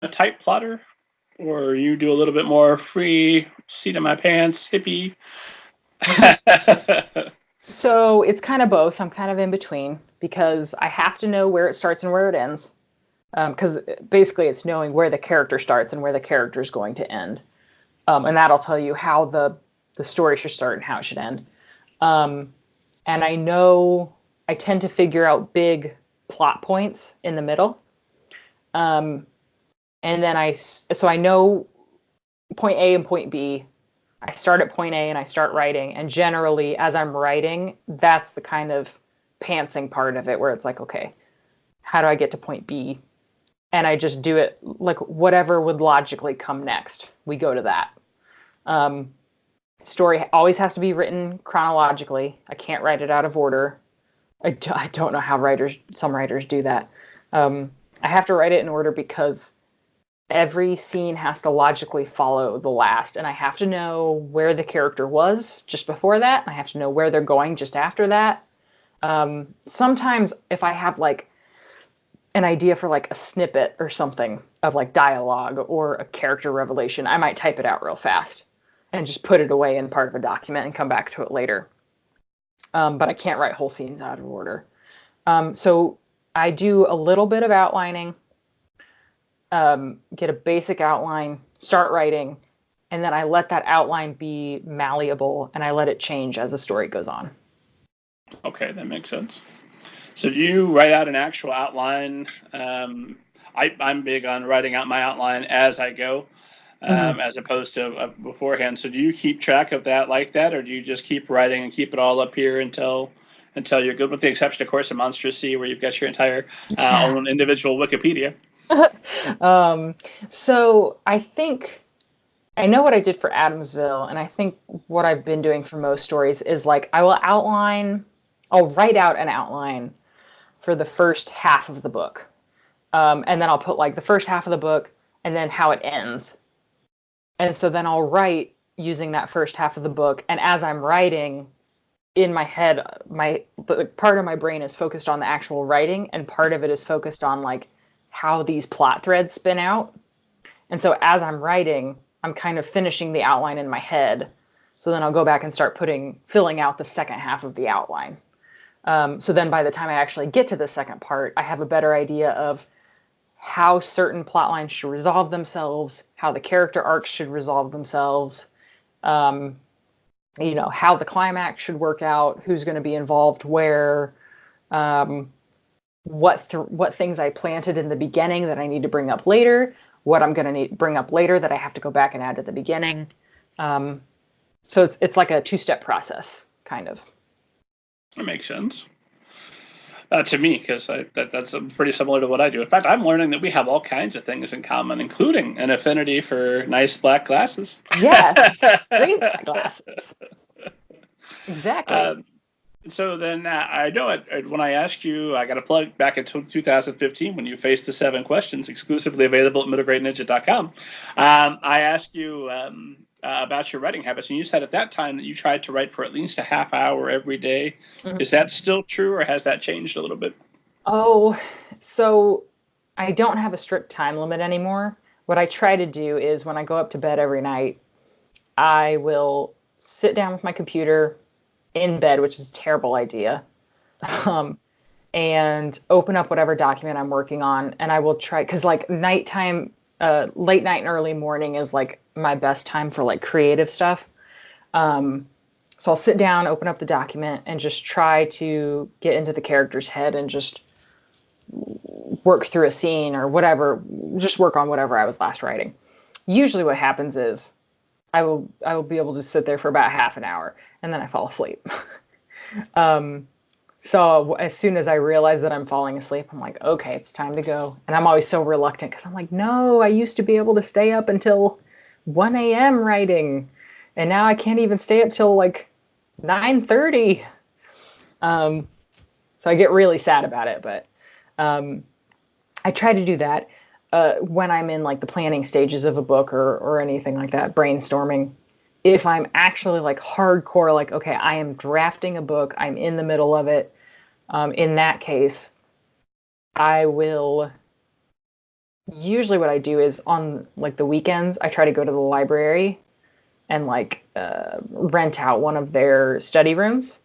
type plotter, or you do a little bit more free, seat in my pants, hippie? So it's kind of both. I'm kind of in between because I have to know where it starts and where it ends. Because basically it's knowing where the character starts and where the character is going to end. And that'll tell you how the story should start and how it should end. And I know I tend to figure out big plot points in the middle. And then so I know point A and point B. I start at point A and I start writing. And generally, as I'm writing, that's the kind of pantsing part of it where it's like, okay, how do I get to point B? And I just do it like whatever would logically come next. We go to that. Story always has to be written chronologically. I can't write it out of order. I don't know how some writers do that. I have to write it in order because every scene has to logically follow the last, and I have to know where the character was just before that. I have to know where they're going just after that. Sometimes if I have like an idea for like a snippet or something of like dialogue or a character revelation, I might type it out real fast and just put it away in part of a document and come back to it later. But I can't write whole scenes out of order. So I do a little bit of outlining, get a basic outline, start writing, and then I let that outline be malleable and I let it change as the story goes on. Okay, that makes sense. So do you write out an actual outline? I'm big on writing out my outline as I go, as opposed to beforehand. So do you keep track of that like that, or do you just keep writing and keep it all up here until you're good, with the exception, of course, of Monstrosity, where you've got your entire own individual Wikipedia? So I think I know what I did for Adamsville, and I think what I've been doing for most stories is like I'll write out an outline for the first half of the book. And then I'll put like the first half of the book and then how it ends. And so then I'll write using that first half of the book. And as I'm writing in my head, part of my brain is focused on the actual writing, and part of it is focused on like how these plot threads spin out. And so as I'm writing, I'm kind of finishing the outline in my head. So then I'll go back and start filling out the second half of the outline. So then by the time I actually get to the second part, I have a better idea of how certain plot lines should resolve themselves, how the character arcs should resolve themselves, how the climax should work out, who's going to be involved where, what things I planted in the beginning that I need to bring up later, what I'm going to need to bring up later that I have to go back and add to the beginning. So it's like a two-step process, kind of. That makes sense. To me, because that's pretty similar to what I do. In fact, I'm learning that we have all kinds of things in common, including an affinity for nice black glasses. Yes, great black glasses. Exactly. So then I know it, when I asked you, I got a plug back in 2015 when you faced the 7 questions exclusively available at middlegradeninja.com. I asked you about your writing habits, and you said at that time that you tried to write for at least a half hour every day. Mm-hmm. Is that still true, or has that changed a little bit? Oh, so I don't have a strict time limit anymore. What I try to do is when I go up to bed every night, I will sit down with my computer in bed, which is a terrible idea, and open up whatever document I'm working on, and I will try, because like nighttime, late night and early morning is like my best time for like creative stuff. So I'll sit down, open up the document, and just try to get into the character's head and just work through a scene or whatever, just work on whatever I was last writing. Usually what happens is I will be able to sit there for about half an hour and then I fall asleep. So as soon as I realize that I'm falling asleep, I'm like, okay, it's time to go. And I'm always so reluctant because I'm like, no, I used to be able to stay up until 1 a.m. writing. And now I can't even stay up till like 9:30. So I get really sad about it. But I try to do that when I'm in like the planning stages of a book or anything like that, brainstorming. If I'm actually like hardcore, like, okay, I am drafting a book, I'm in the middle of it. In that case, I will usually what I do is on like the weekends, I try to go to the library and like rent out one of their study rooms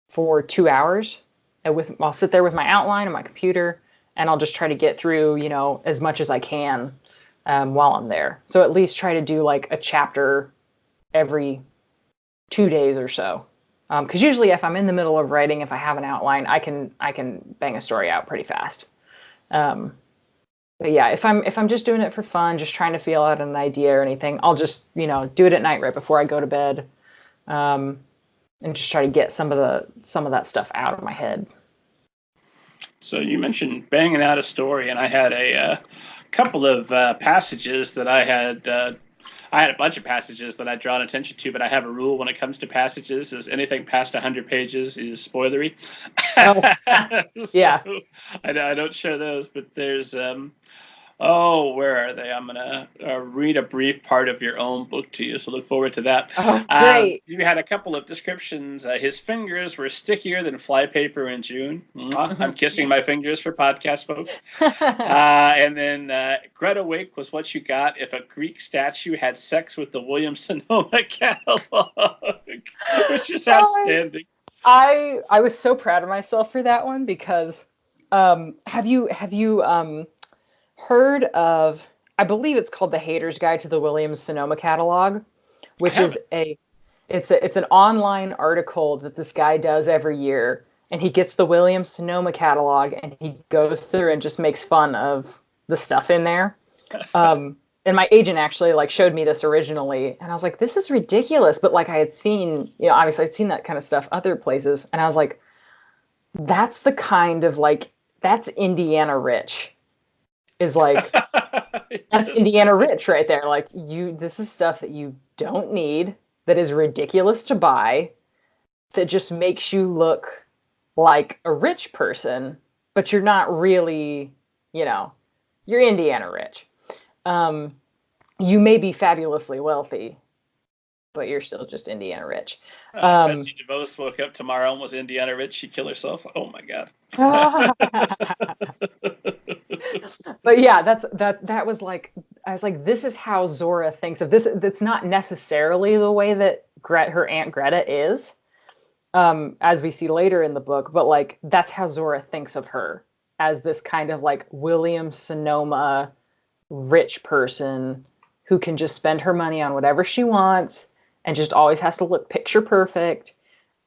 for 2 hours. And I'll sit there with my outline and my computer, and I'll just try to get through, as much as I can while I'm there. So at least try to do like a chapter every 2 days or so. Because usually if I'm in the middle of writing, if I have an outline, I can bang a story out pretty fast. But yeah, if I'm just doing it for fun, just trying to feel out an idea or anything, I'll just do it at night right before I go to bed, and just try to get some of that stuff out of my head. So you mentioned banging out a story, and I had a couple of passages that I had. I had a bunch of passages that I'd drawn attention to, but I have a rule when it comes to passages: is anything past 100 pages is spoilery. Oh, yeah. So I don't share those, but there's where are they? I'm gonna read a brief part of your own book to you, so look forward to that. Oh, great. You had a couple of descriptions. His fingers were stickier than flypaper in June. I'm kissing my fingers for podcast folks. And then Greta Wake was what you got if a Greek statue had sex with the Williams-Sonoma catalog, which is outstanding. I was so proud of myself for that one because have you heard of, I believe it's called The Hater's Guide to the Williams-Sonoma Catalog, which is it's an online article that this guy does every year, and he gets the Williams-Sonoma catalog and he goes through and just makes fun of the stuff in there. And my agent actually like showed me this originally, and I was like, this is ridiculous. But like I had seen, obviously I'd seen that kind of stuff other places, and I was like, that's the kind of like, that's Indiana rich. Is like, that's Indiana rich right there. Like, this is stuff that you don't need, that is ridiculous to buy, that just makes you look like a rich person, but you're not really, you're Indiana rich. You may be fabulously wealthy, but you're still just Indiana rich. Betsy DeVos woke up tomorrow and was Indiana rich. She'd kill herself. Oh my God. But yeah, that was like, I was like, this is how Zora thinks of this. That's not necessarily the way that her Aunt Greta is, as we see later in the book, but like, that's how Zora thinks of her, as this kind of like Williams-Sonoma rich person who can just spend her money on whatever she wants and just always has to look picture perfect,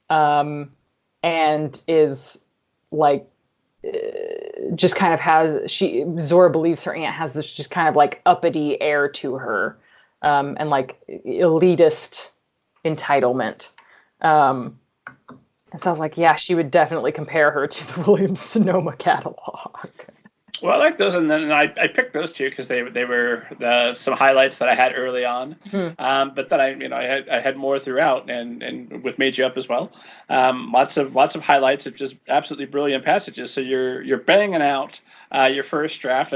and is like, just kind of Zora believes her aunt has this just kind of like uppity air to her, and like elitist entitlement. And so I was like, yeah, she would definitely compare her to the Williams-Sonoma catalog. Well, I like those, and then I picked those two because they were some highlights that I had early on. Mm-hmm. But then I had more throughout, and with Made You Up as well. Lots of highlights of just absolutely brilliant passages. So you're banging out your first draft.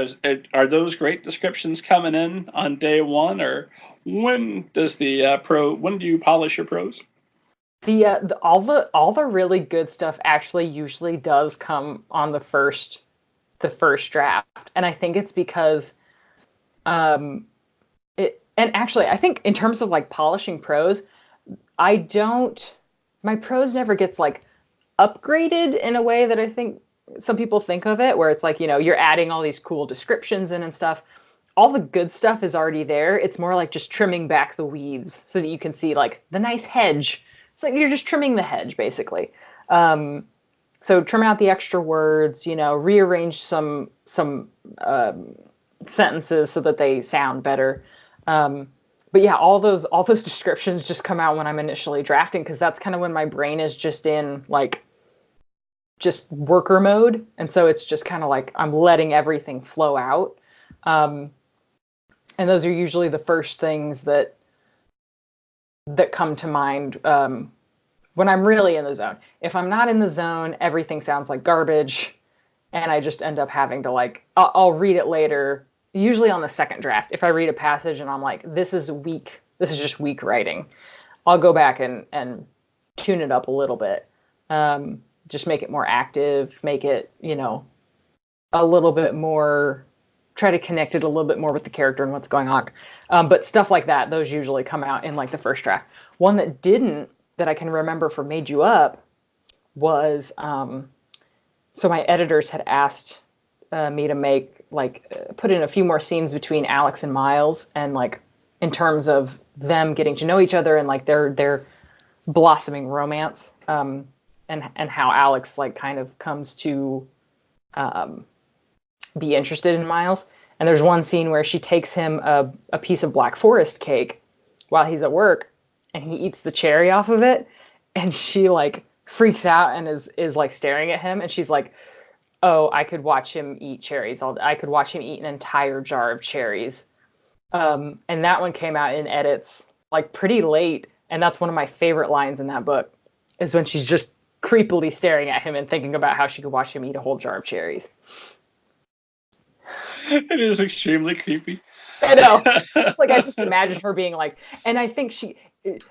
Are those great descriptions coming in on day one, or when does when do you polish your prose? All the really good stuff actually usually does come on the first draft, and I think it's because and actually I think in terms of like polishing prose, my prose never gets like upgraded in a way that I think some people think of it, where it's like, you're adding all these cool descriptions in and stuff. All the good stuff is already there. It's more like just trimming back the weeds so that you can see like the nice hedge. It's like you're just trimming the hedge basically. So trim out the extra words, rearrange some sentences so that they sound better. But yeah, all those descriptions just come out when I'm initially drafting, because that's kind of when my brain is just in like just worker mode, and so it's just kind of like I'm letting everything flow out. And those are usually the first things that come to mind when I'm really in the zone. If I'm not in the zone, everything sounds like garbage, and I just end up having to like, I'll read it later, usually on the second draft. If I read a passage and I'm like, this is weak, this is just weak writing, I'll go back and tune it up a little bit. Just make it more active, make it, a little bit more try to connect it a little bit more with the character and what's going on. But stuff like that, those usually come out in like the first draft. One that didn't, that I can remember for Made You Up, was so my editors had asked me to make put in a few more scenes between Alex and Miles, and like in terms of them getting to know each other and like their blossoming romance, and how Alex like kind of comes to be interested in Miles. And there's one scene where she takes him a piece of Black Forest cake while he's at work, and he eats the cherry off of it, and she like freaks out and is like staring at him, and she's like, oh, I could watch him eat cherries. I could watch him eat an entire jar of cherries. And that one came out in edits like pretty late, and that's one of my favorite lines in that book, is when she's just creepily staring at him and thinking about how she could watch him eat a whole jar of cherries. It is extremely creepy. I know. Like, I just imagine her being like, and I think she...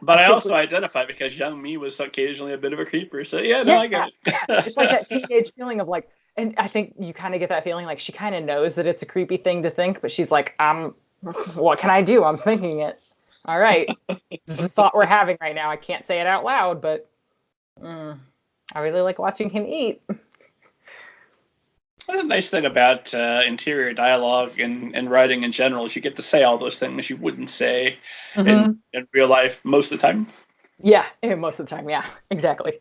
But I also identify because young me was occasionally a bit of a creeper. So yeah, I get it. It's like that teenage feeling of like, and I think you kind of get that feeling like she kind of knows that it's a creepy thing to think, but she's like, what can I do? I'm thinking it. All right. This is a thought we're having right now. I can't say it out loud, but I really like watching him eat. That's a nice thing about interior dialogue and writing in general is you get to say all those things you wouldn't say in real life most of the time. Yeah, most of the time. Yeah, exactly.